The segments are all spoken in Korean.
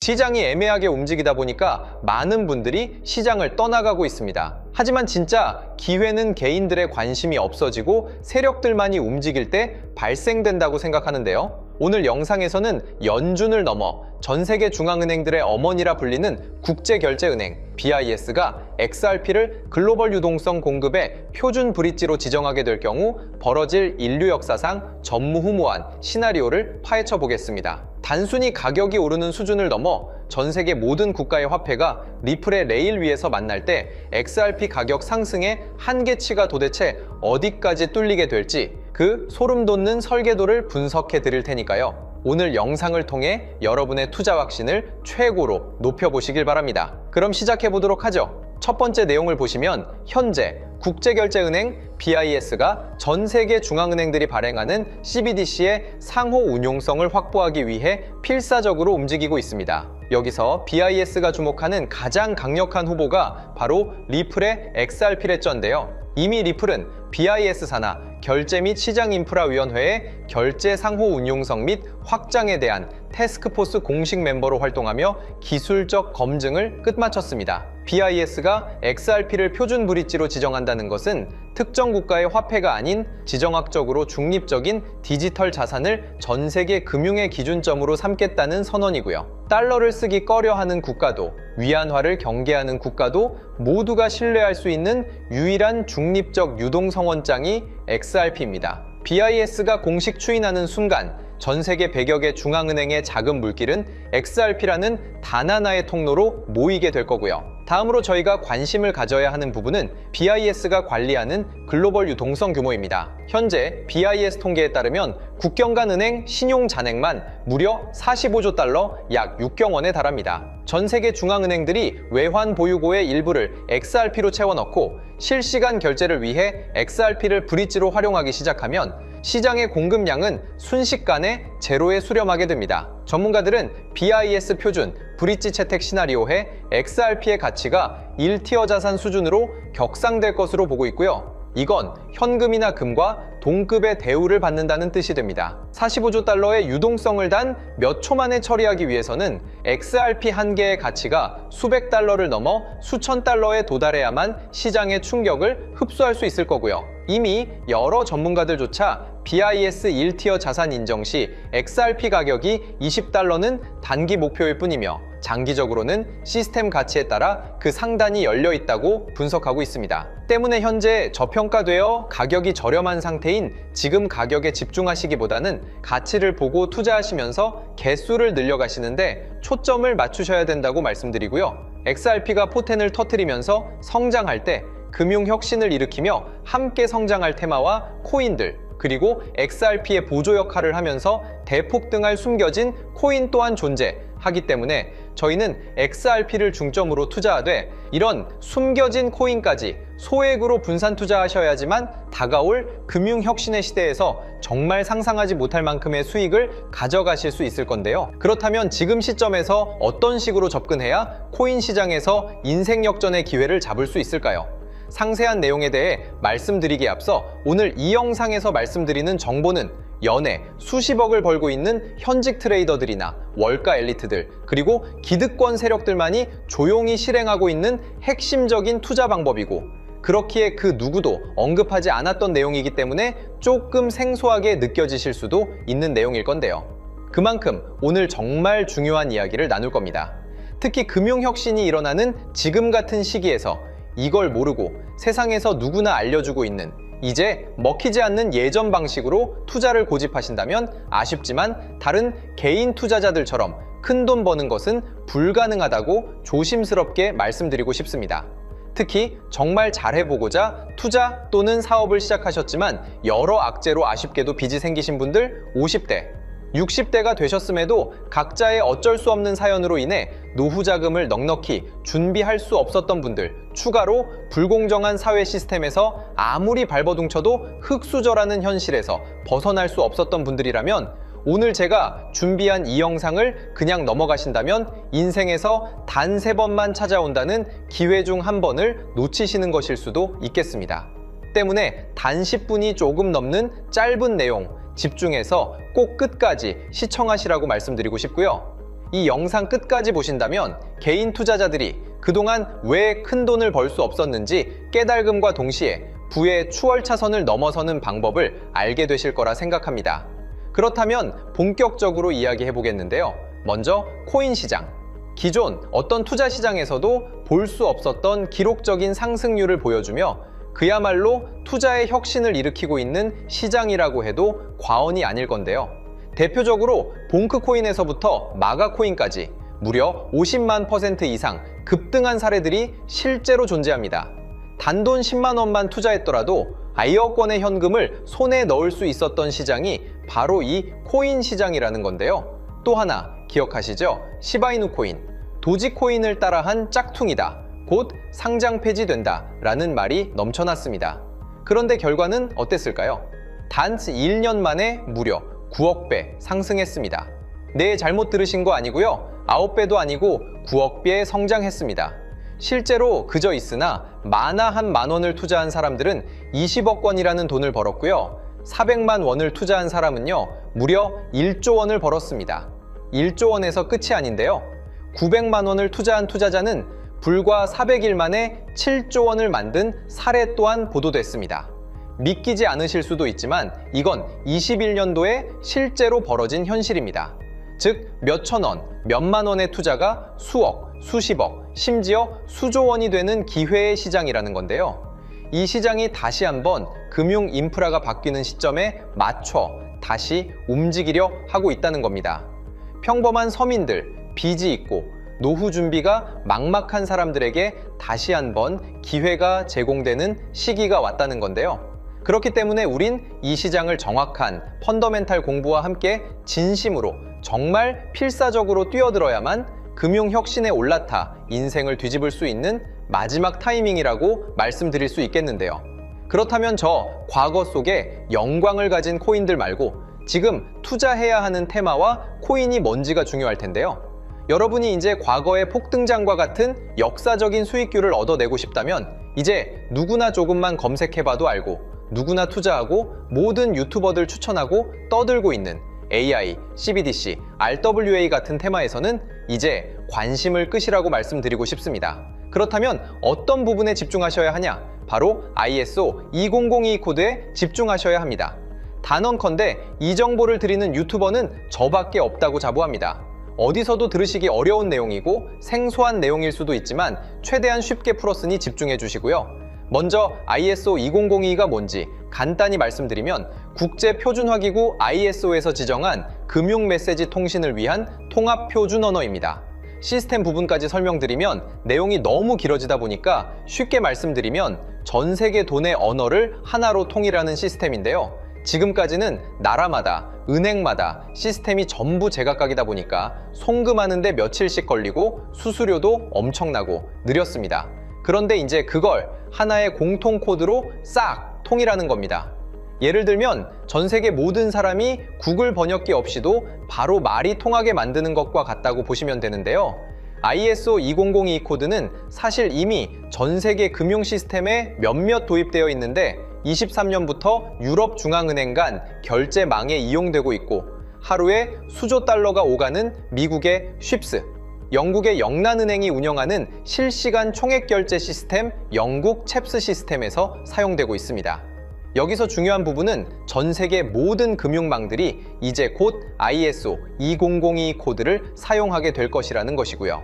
시장이 애매하게 움직이다 보니까 많은 분들이 시장을 떠나가고 있습니다. 하지만 진짜 기회는 개인들의 관심이 없어지고 세력들만이 움직일 때 발생된다고 생각하는데요. 오늘 영상에서는 연준을 넘어 전 세계 중앙은행들의 어머니라 불리는 국제결제은행 BIS가 XRP를 글로벌 유동성 공급의 표준 브릿지로 지정하게 될 경우 벌어질 인류 역사상 전무후무한 시나리오를 파헤쳐 보겠습니다. 단순히 가격이 오르는 수준을 넘어 전 세계 모든 국가의 화폐가 리플의 레일 위에서 만날 때 XRP 가격 상승의 한계치가 도대체 어디까지 뚫리게 될지 그 소름 돋는 설계도를 분석해 드릴 테니까요. 오늘 영상을 통해 여러분의 투자 확신을 최고로 높여보시길 바랍니다. 그럼 시작해 보도록 하죠. 첫 번째 내용을 보시면 현재 국제결제은행 BIS가 전 세계 중앙은행들이 발행하는 CBDC의 상호 운용성을 확보하기 위해 필사적으로 움직이고 있습니다. 여기서 BIS가 주목하는 가장 강력한 후보가 바로 리플의 XRP랬전인데요. 이미 리플은 BIS 산하 결제 및 시장인프라위원회의 결제 상호 운용성 및 확장에 대한 태스크포스 공식 멤버로 활동하며 기술적 검증을 끝마쳤습니다. BIS가 XRP를 표준 브릿지로 지정한다는 것은 특정 국가의 화폐가 아닌 지정학적으로 중립적인 디지털 자산을 전 세계 금융의 기준점으로 삼겠다는 선언이고요. 달러를 쓰기 꺼려하는 국가도 위안화를 경계하는 국가도 모두가 신뢰할 수 있는 유일한 중립적 유동성원장이 XRP입니다. BIS가 공식 추인하는 순간 전 세계 100여 개 중앙은행의 자금 물길은 XRP라는 단 하나의 통로로 모이게 될 거고요. 다음으로 저희가 관심을 가져야 하는 부분은 BIS가 관리하는 글로벌 유동성 규모입니다. 현재 BIS 통계에 따르면 국경 간 은행 신용 잔액만 무려 45조 달러 약 6경 원에 달합니다. 전 세계 중앙은행들이 외환 보유고의 일부를 XRP로 채워넣고 실시간 결제를 위해 XRP를 브릿지로 활용하기 시작하면 시장의 공급량은 순식간에 제로에 수렴하게 됩니다. 전문가들은 BIS 표준 브릿지 채택 시나리오에 XRP의 가치가 1티어 자산 수준으로 격상될 것으로 보고 있고요. 이건 현금이나 금과 동급의 대우를 받는다는 뜻이 됩니다. 45조 달러의 유동성을 단 몇 초 만에 처리하기 위해서는 XRP 한 개의 가치가 수백 달러를 넘어 수천 달러에 도달해야만 시장의 충격을 흡수할 수 있을 거고요. 이미 여러 전문가들조차 BIS 1티어 자산 인정 시 XRP 가격이 20달러는 단기 목표일 뿐이며 장기적으로는 시스템 가치에 따라 그 상단이 열려 있다고 분석하고 있습니다. 때문에 현재 저평가되어 가격이 저렴한 상태인 지금 가격에 집중하시기보다는 가치를 보고 투자하시면서 개수를 늘려가시는데 초점을 맞추셔야 된다고 말씀드리고요. XRP가 포텐을 터뜨리면서 성장할 때 금융혁신을 일으키며 함께 성장할 테마와 코인들, 그리고 XRP의 보조 역할을 하면서 대폭등할 숨겨진 코인 또한 존재하기 때문에 저희는 XRP를 중점으로 투자하되 이런 숨겨진 코인까지 소액으로 분산 투자하셔야지만 다가올 금융혁신의 시대에서 정말 상상하지 못할 만큼의 수익을 가져가실 수 있을 건데요. 그렇다면 지금 시점에서 어떤 식으로 접근해야 코인 시장에서 인생 역전의 기회를 잡을 수 있을까요? 상세한 내용에 대해 말씀드리기에 앞서 오늘 이 영상에서 말씀드리는 정보는 연에 수십억을 벌고 있는 현직 트레이더들이나 월가 엘리트들, 그리고 기득권 세력들만이 조용히 실행하고 있는 핵심적인 투자 방법이고, 그렇기에 그 누구도 언급하지 않았던 내용이기 때문에 조금 생소하게 느껴지실 수도 있는 내용일 건데요. 그만큼 오늘 정말 중요한 이야기를 나눌 겁니다. 특히 금융혁신이 일어나는 지금 같은 시기에서 이걸 모르고 세상에서 누구나 알려주고 있는, 이제 먹히지 않는 예전 방식으로 투자를 고집하신다면 아쉽지만 다른 개인 투자자들처럼 큰돈 버는 것은 불가능하다고 조심스럽게 말씀드리고 싶습니다. 특히 정말 잘해보고자 투자 또는 사업을 시작하셨지만 여러 악재로 아쉽게도 빚이 생기신 분들 50대, 60대가 되셨음에도 각자의 어쩔 수 없는 사연으로 인해 노후 자금을 넉넉히 준비할 수 없었던 분들, 추가로 불공정한 사회 시스템에서 아무리 발버둥쳐도 흙수저라는 현실에서 벗어날 수 없었던 분들이라면 오늘 제가 준비한 이 영상을 그냥 넘어가신다면 인생에서 단 3번만 찾아온다는 기회 중 한 번을 놓치시는 것일 수도 있겠습니다. 때문에 단 10분이 조금 넘는 짧은 내용 집중해서 꼭 끝까지 시청하시라고 말씀드리고 싶고요. 이 영상 끝까지 보신다면 개인 투자자들이 그동안 왜 큰 돈을 벌 수 없었는지 깨달음과 동시에 부의 추월차선을 넘어서는 방법을 알게 되실 거라 생각합니다. 그렇다면 본격적으로 이야기해 보겠는데요. 먼저 코인 시장. 기존 어떤 투자 시장에서도 볼 수 없었던 기록적인 상승률을 보여주며 그야말로 투자의 혁신을 일으키고 있는 시장이라고 해도 과언이 아닐 건데요. 대표적으로 봉크코인에서부터 마가코인까지 무려 50만 % 이상 급등한 사례들이 실제로 존재합니다. 단돈 10만 원만 투자했더라도 1억 원의 현금을 손에 넣을 수 있었던 시장이 바로 이 코인 시장이라는 건데요. 또 하나 기억하시죠? 시바이누 코인, 도지코인을 따라한 짝퉁이다. 곧 상장 폐지된다 라는 말이 넘쳐났습니다. 그런데 결과는 어땠을까요? 단 1년 만에 무려 9억 배 상승했습니다. 네, 잘못 들으신 거 아니고요. 9배도 아니고 9억 배 성장했습니다. 실제로 그저 있으나 만화 한 만 원을 투자한 사람들은 20억 원이라는 돈을 벌었고요. 400만 원을 투자한 사람은요, 무려 1조 원을 벌었습니다. 1조 원에서 끝이 아닌데요. 900만 원을 투자한 투자자는 불과 400일 만에 7조 원을 만든 사례 또한 보도됐습니다. 믿기지 않으실 수도 있지만 이건 21년도에 실제로 벌어진 현실입니다. 즉, 몇천 원, 몇만 원의 투자가 수억, 수십억, 심지어 수조 원이 되는 기회의 시장이라는 건데요. 이 시장이 다시 한번 금융 인프라가 바뀌는 시점에 맞춰 다시 움직이려 하고 있다는 겁니다. 평범한 서민들, 빚이 있고 노후 준비가 막막한 사람들에게 다시 한번 기회가 제공되는 시기가 왔다는 건데요. 그렇기 때문에 우린 이 시장을 정확한 펀더멘탈 공부와 함께 진심으로 정말 필사적으로 뛰어들어야만 금융혁신에 올라타 인생을 뒤집을 수 있는 마지막 타이밍이라고 말씀드릴 수 있겠는데요. 그렇다면 저 과거 속에 영광을 가진 코인들 말고 지금 투자해야 하는 테마와 코인이 뭔지가 중요할 텐데요. 여러분이 이제 과거의 폭등장과 같은 역사적인 수익률을 얻어내고 싶다면 이제 누구나 조금만 검색해봐도 알고 누구나 투자하고 모든 유튜버들 추천하고 떠들고 있는 AI, CBDC, RWA 같은 테마에서는 이제 관심을 끄시라고 말씀드리고 싶습니다. 그렇다면 어떤 부분에 집중하셔야 하냐? 바로 ISO 2002 코드에 집중하셔야 합니다. 단언컨대 이 정보를 드리는 유튜버는 저밖에 없다고 자부합니다. 어디서도 들으시기 어려운 내용이고 생소한 내용일 수도 있지만 최대한 쉽게 풀었으니 집중해 주시고요. 먼저 ISO 2002가 뭔지 간단히 말씀드리면 국제표준화기구 ISO에서 지정한 금융메시지 통신을 위한 통합표준 언어입니다. 시스템 부분까지 설명드리면 내용이 너무 길어지다 보니까 쉽게 말씀드리면 전 세계 돈의 언어를 하나로 통일하는 시스템인데요. 지금까지는 나라마다, 은행마다 시스템이 전부 제각각이다 보니까 송금하는데 며칠씩 걸리고 수수료도 엄청나고 느렸습니다. 그런데 이제 그걸 하나의 공통 코드로 싹 통일하는 겁니다. 예를 들면 전 세계 모든 사람이 구글 번역기 없이도 바로 말이 통하게 만드는 것과 같다고 보시면 되는데요. ISO 2002 코드는 사실 이미 전 세계 금융 시스템에 몇몇 도입되어 있는데 23년부터 유럽중앙은행 간 결제망에 이용되고 있고 하루에 수조 달러가 오가는 미국의 쉽스, 영국의 영란은행이 운영하는 실시간 총액결제 시스템 영국 챕스 시스템에서 사용되고 있습니다. 여기서 중요한 부분은 전 세계 모든 금융망들이 이제 곧 ISO 2002 코드를 사용하게 될 것이라는 것이고요.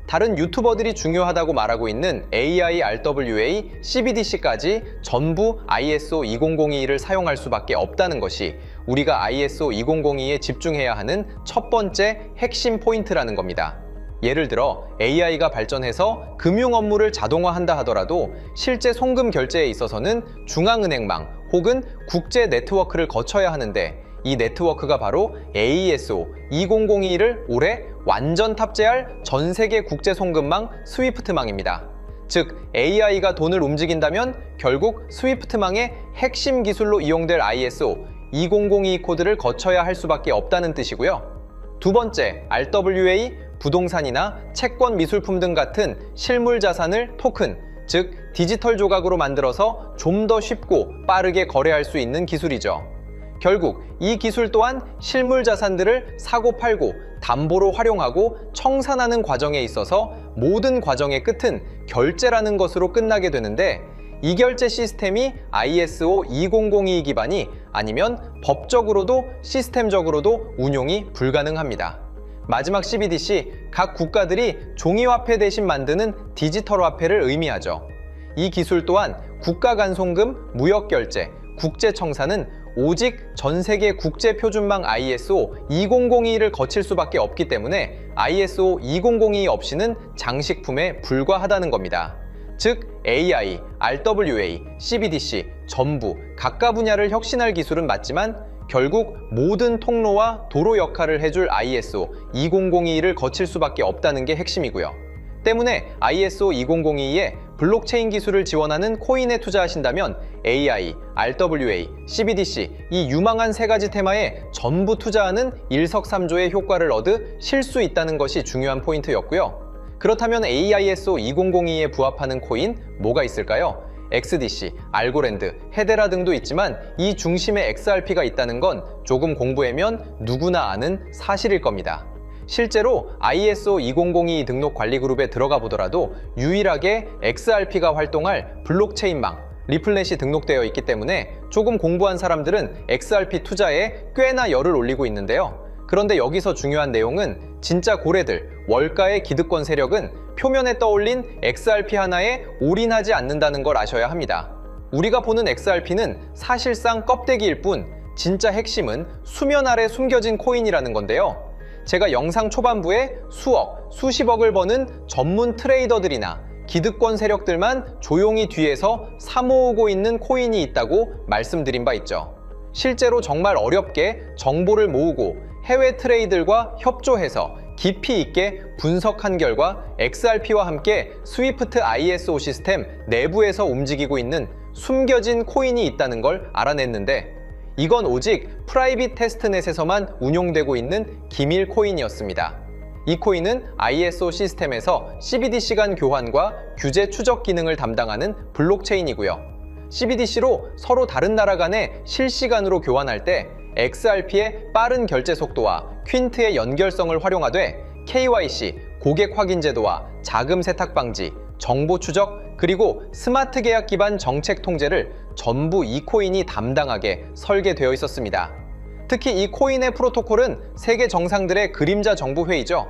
다른 유튜버들이 중요하다고 말하고 있는 AI, RWA, CBDC까지 전부 ISO 2002를 사용할 수밖에 없다는 것이 우리가 ISO 2002에 집중해야 하는 첫 번째 핵심 포인트라는 겁니다. 예를 들어 AI가 발전해서 금융 업무를 자동화한다 하더라도 실제 송금 결제에 있어서는 중앙은행망 혹은 국제 네트워크를 거쳐야 하는데 이 네트워크가 바로 AESO 2002를 올해 완전 탑재할 전 세계 국제 송금망 스위프트망입니다. 즉 AI가 돈을 움직인다면 결국 스위프트망의 핵심 기술로 이용될 ISO 2002 코드를 거쳐야 할 수밖에 없다는 뜻이고요. 두 번째, RWA, 부동산이나 채권 미술품 등 같은 실물 자산을 토큰, 즉 디지털 조각으로 만들어서 좀 더 쉽고 빠르게 거래할 수 있는 기술이죠. 결국 이 기술 또한 실물 자산들을 사고 팔고 담보로 활용하고 청산하는 과정에 있어서 모든 과정의 끝은 결제라는 것으로 끝나게 되는데, 이 결제 시스템이 ISO 2002 기반이 아니면 법적으로도 시스템적으로도 운용이 불가능합니다. 마지막 CBDC, 각 국가들이 종이화폐 대신 만드는 디지털 화폐를 의미하죠. 이 기술 또한 국가간송금, 무역결제, 국제청산은 오직 전세계 국제표준망 ISO 2002를 거칠 수밖에 없기 때문에 ISO 2002 없이는 장식품에 불과하다는 겁니다. 즉 AI, RWA, CBDC 전부 각각 분야를 혁신할 기술은 맞지만 결국 모든 통로와 도로 역할을 해줄 ISO 2002를 거칠 수밖에 없다는 게 핵심이고요. 때문에 ISO 2002에 블록체인 기술을 지원하는 코인에 투자하신다면 AI, RWA, CBDC 이 유망한 세 가지 테마에 전부 투자하는 일석삼조의 효과를 얻으실 수 있다는 것이 중요한 포인트였고요. 그렇다면 AISO 2002에 부합하는 코인 뭐가 있을까요? XDC, 알고랜드, 헤데라 등도 있지만 이 중심에 XRP가 있다는 건 조금 공부하면 누구나 아는 사실일 겁니다. 실제로 ISO 2002 등록 관리 그룹에 들어가 보더라도 유일하게 XRP가 활동할 블록체인망, 리플넷이 등록되어 있기 때문에 조금 공부한 사람들은 XRP 투자에 꽤나 열을 올리고 있는데요. 그런데 여기서 중요한 내용은 진짜 고래들, 월가의 기득권 세력은 표면에 떠올린 XRP 하나에 올인하지 않는다는 걸 아셔야 합니다. 우리가 보는 XRP는 사실상 껍데기일 뿐 진짜 핵심은 수면 아래 숨겨진 코인이라는 건데요. 제가 영상 초반부에 수억, 수십억을 버는 전문 트레이더들이나 기득권 세력들만 조용히 뒤에서 사모으고 있는 코인이 있다고 말씀드린 바 있죠. 실제로 정말 어렵게 정보를 모으고 해외 트레이더들과 협조해서 깊이 있게 분석한 결과 XRP와 함께 스위프트 ISO 시스템 내부에서 움직이고 있는 숨겨진 코인이 있다는 걸 알아냈는데, 이건 오직 프라이빗 테스트넷에서만 운용되고 있는 기밀 코인이었습니다. 이 코인은 ISO 시스템에서 CBDC 간 교환과 규제 추적 기능을 담당하는 블록체인이고요. CBDC로 서로 다른 나라 간에 실시간으로 교환할 때 XRP의 빠른 결제 속도와 퀸트의 연결성을 활용하되 KYC, 고객 확인 제도와 자금 세탁 방지, 정보 추적, 그리고 스마트 계약 기반 정책 통제를 전부 이 코인이 담당하게 설계되어 있었습니다. 특히 이 코인의 프로토콜은 세계 정상들의 그림자 정부 회의죠.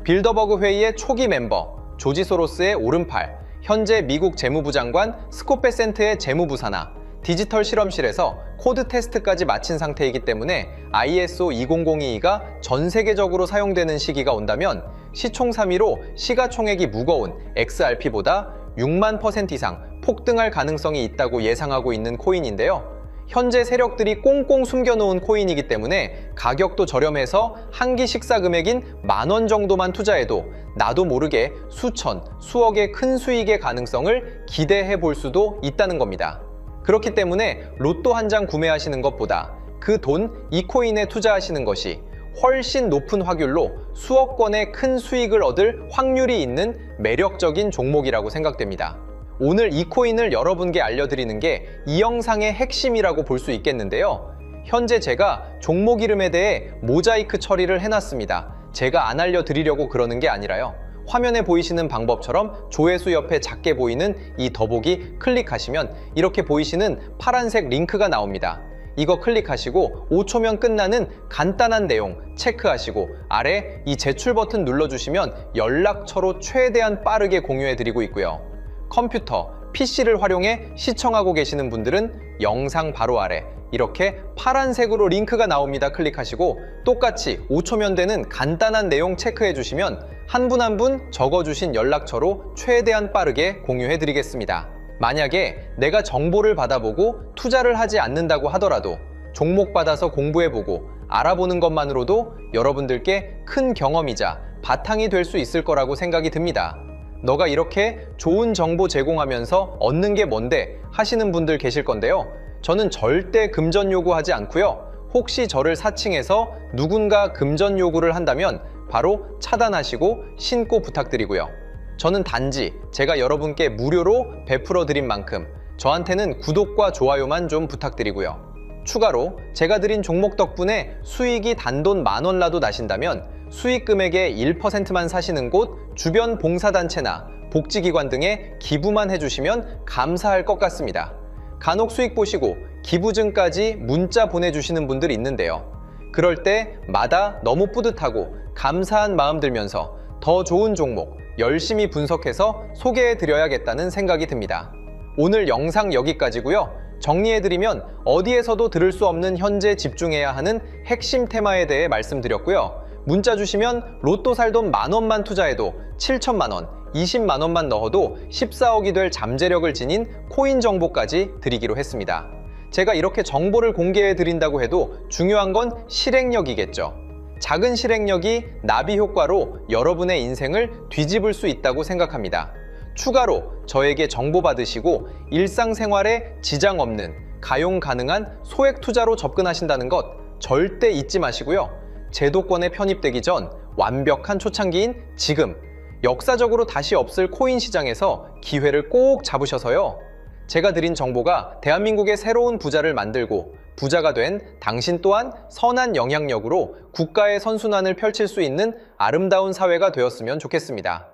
빌더버그 회의의 초기 멤버, 조지 소로스의 오른팔, 현재 미국 재무부 장관 스콧 베센트의 재무부 산하, 디지털 실험실에서 코드 테스트까지 마친 상태이기 때문에 ISO 2002가 전 세계적으로 사용되는 시기가 온다면 시총삼위로 시가총액이 무거운 XRP보다 6만% 이상 폭등할 가능성이 있다고 예상하고 있는 코인인데요. 현재 세력들이 꽁꽁 숨겨놓은 코인이기 때문에 가격도 저렴해서 한 끼 식사 금액인 10,000원 정도만 투자해도 나도 모르게 수천, 수억의 큰 수익의 가능성을 기대해 볼 수도 있다는 겁니다. 그렇기 때문에 로또 한 장 구매하시는 것보다 그 돈 이 코인에 투자하시는 것이 훨씬 높은 확률로 수억 건의 큰 수익을 얻을 확률이 있는 매력적인 종목이라고 생각됩니다. 오늘 이 코인을 여러분께 알려드리는 게 이 영상의 핵심이라고 볼 수 있겠는데요. 현재 제가 종목 이름에 대해 모자이크 처리를 해놨습니다. 제가 안 알려드리려고 그러는 게 아니라요. 화면에 보이시는 방법처럼 조회수 옆에 작게 보이는 이 더보기 클릭하시면 이렇게 보이시는 파란색 링크가 나옵니다. 이거 클릭하시고 5초면 끝나는 간단한 내용 체크하시고 아래 이 제출 버튼 눌러주시면 연락처로 최대한 빠르게 공유해드리고 있고요. 컴퓨터, PC를 활용해 시청하고 계시는 분들은 영상 바로 아래 이렇게 파란색으로 링크가 나옵니다. 클릭하시고 똑같이 5초면 되는 간단한 내용 체크해 주시면 한 분 한 분 적어주신 연락처로 최대한 빠르게 공유해 드리겠습니다. 만약에 내가 정보를 받아보고 투자를 하지 않는다고 하더라도 종목 받아서 공부해보고 알아보는 것만으로도 여러분들께 큰 경험이자 바탕이 될 수 있을 거라고 생각이 듭니다. 너가 이렇게 좋은 정보 제공하면서 얻는 게 뭔데 하시는 분들 계실 건데요. 저는 절대 금전 요구하지 않고요. 혹시 저를 사칭해서 누군가 금전 요구를 한다면 바로 차단하시고 신고 부탁드리고요. 저는 단지 제가 여러분께 무료로 베풀어 드린 만큼 저한테는 구독과 좋아요만 좀 부탁드리고요. 추가로 제가 드린 종목 덕분에 수익이 단돈 10,000원라도 나신다면 수익 금액의 1%만 사시는 곳, 주변 봉사단체나 복지기관 등에 기부만 해주시면 감사할 것 같습니다. 간혹 수익 보시고 기부증까지 문자 보내주시는 분들 있는데요. 그럴 때마다 너무 뿌듯하고 감사한 마음 들면서 더 좋은 종목 열심히 분석해서 소개해드려야겠다는 생각이 듭니다. 오늘 영상 여기까지고요. 정리해드리면 어디에서도 들을 수 없는 현재 집중해야 하는 핵심 테마에 대해 말씀드렸고요. 문자 주시면 로또 살 돈 10,000원만 투자해도 7천만 원, 20만 원만 넣어도 14억이 될 잠재력을 지닌 코인 정보까지 드리기로 했습니다. 제가 이렇게 정보를 공개해 드린다고 해도 중요한 건 실행력이겠죠. 작은 실행력이 나비 효과로 여러분의 인생을 뒤집을 수 있다고 생각합니다. 추가로 저에게 정보 받으시고 일상생활에 지장 없는 가용 가능한 소액 투자로 접근하신다는 것 절대 잊지 마시고요. 제도권에 편입되기 전 완벽한 초창기인 지금 역사적으로 다시 없을 코인 시장에서 기회를 꼭 잡으셔서요. 제가 드린 정보가 대한민국의 새로운 부자를 만들고 부자가 된 당신 또한 선한 영향력으로 국가의 선순환을 펼칠 수 있는 아름다운 사회가 되었으면 좋겠습니다.